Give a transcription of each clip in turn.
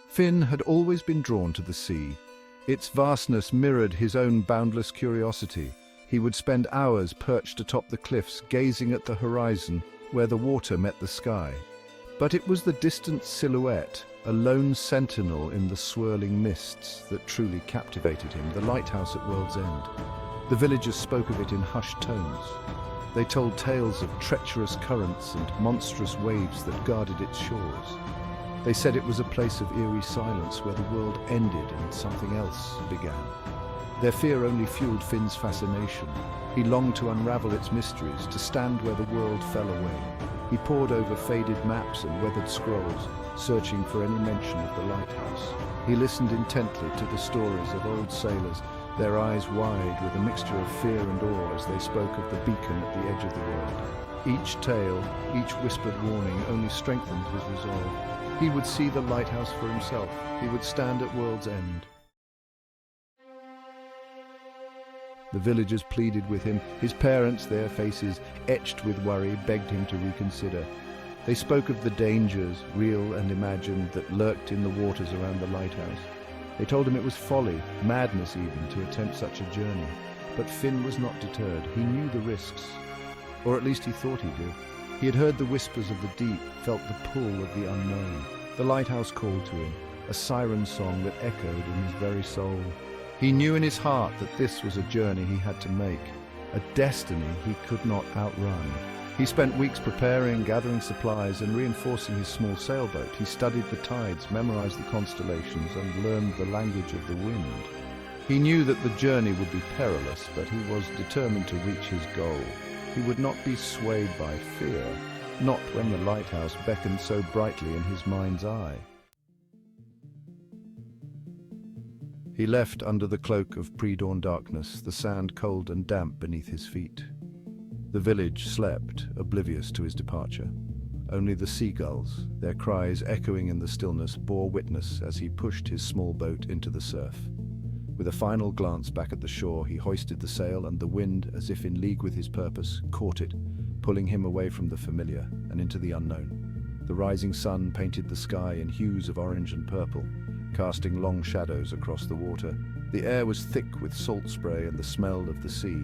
Finn had always been drawn to the sea. Its vastness mirrored his own boundless curiosity. He would spend hours perched atop the cliffs, gazing at the horizon where the water met the sky. But it was the distant silhouette, a lone sentinel in the swirling mists, that truly captivated him, the lighthouse at World's End. The villagers spoke of it in hushed tones. They told tales of treacherous currents and monstrous waves that guarded its shores. They said it was a place of eerie silence where the world ended and something else began. Their fear only fueled Finn's fascination. He longed to unravel its mysteries, to stand where the world fell away. He pored over faded maps and weathered scrolls, searching for any mention of the lighthouse. He listened intently to the stories of old sailors, their eyes wide with a mixture of fear and awe as they spoke of the beacon at the edge of the world. Each tale, each whispered warning only strengthened his resolve. He would see the lighthouse for himself. He would stand at World's End. The villagers pleaded with him. His parents, their faces etched with worry, begged him to reconsider. They spoke of the dangers, real and imagined, that lurked in the waters around the lighthouse. They told him it was folly, madness even, to attempt such a journey. But Finn was not deterred. He knew the risks, or at least he thought he did. He had heard the whispers of the deep, felt the pull of the unknown. The lighthouse called to him, a siren song that echoed in his very soul. He knew in his heart that this was a journey he had to make, a destiny he could not outrun. He spent weeks preparing, gathering supplies, and reinforcing his small sailboat. He studied the tides, memorized the constellations, and learned the language of the wind. He knew that the journey would be perilous, but he was determined to reach his goal. He would not be swayed by fear, not when the lighthouse beckoned so brightly in his mind's eye. He left under the cloak of pre-dawn darkness, the sand cold and damp beneath his feet. The village slept, oblivious to his departure. Only the seagulls, their cries echoing in the stillness, bore witness as he pushed his small boat into the surf. With a final glance back at the shore, he hoisted the sail, and the wind, as if in league with his purpose, caught it, pulling him away from the familiar and into the unknown. The rising sun painted the sky in hues of orange and purple, casting long shadows across the water. The air was thick with salt spray and the smell of the sea.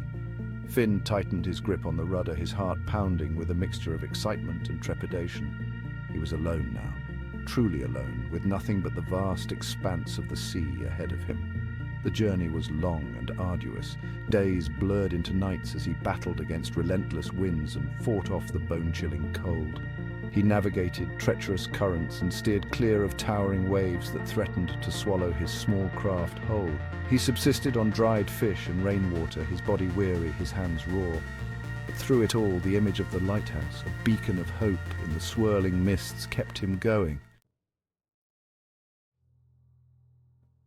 Finn tightened his grip on the rudder, his heart pounding with a mixture of excitement and trepidation. He was alone now, truly alone, with nothing but the vast expanse of the sea ahead of him. The journey was long and arduous. Days blurred into nights as he battled against relentless winds and fought off the bone-chilling cold. He navigated treacherous currents and steered clear of towering waves that threatened to swallow his small craft whole. He subsisted on dried fish and rainwater, his body weary, his hands raw. But through it all, the image of the lighthouse, a beacon of hope in the swirling mists, kept him going.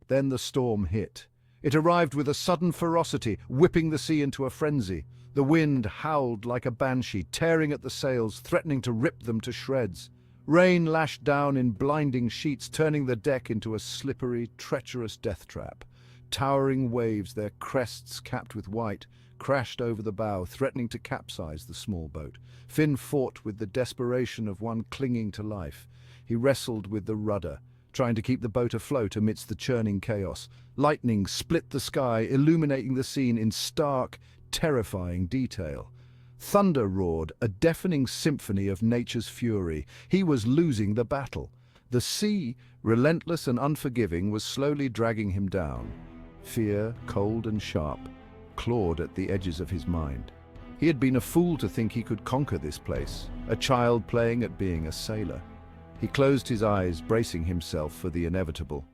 Then the storm hit. It arrived with a sudden ferocity, whipping the sea into a frenzy. The wind howled like a banshee, tearing at the sails, threatening to rip them to shreds. Rain lashed down in blinding sheets, turning the deck into a slippery, treacherous death trap. Towering waves, their crests capped with white, crashed over the bow, threatening to capsize the small boat. Finn fought with the desperation of one clinging to life. He wrestled with the rudder, trying to keep the boat afloat amidst the churning chaos. Lightning split the sky, illuminating the scene in stark, terrifying detail. Thunder roared, a deafening symphony of nature's fury. He was losing the battle. The sea, relentless and unforgiving, was slowly dragging him down. Fear, cold and sharp, clawed at the edges of his mind. He had been a fool to think he could conquer this place, a child playing at being a sailor. He closed his eyes, bracing himself for the inevitable.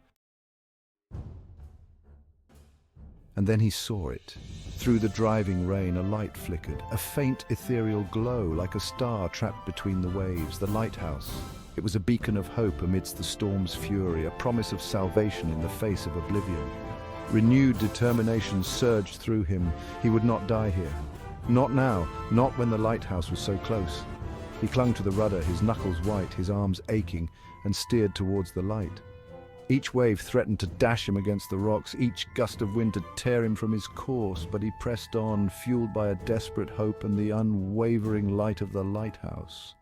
And then he saw it. Through the driving rain, a light flickered, a faint ethereal glow like a star trapped between the waves, the lighthouse. It was a beacon of hope amidst the storm's fury, a promise of salvation in the face of oblivion. Renewed determination surged through him. He would not die here. Not now, not when the lighthouse was so close. He clung to the rudder, his knuckles white, his arms aching, and steered towards the light. Each wave threatened to dash him against the rocks, each gust of wind to tear him from his course, but he pressed on, fueled by a desperate hope and the unwavering light of the lighthouse.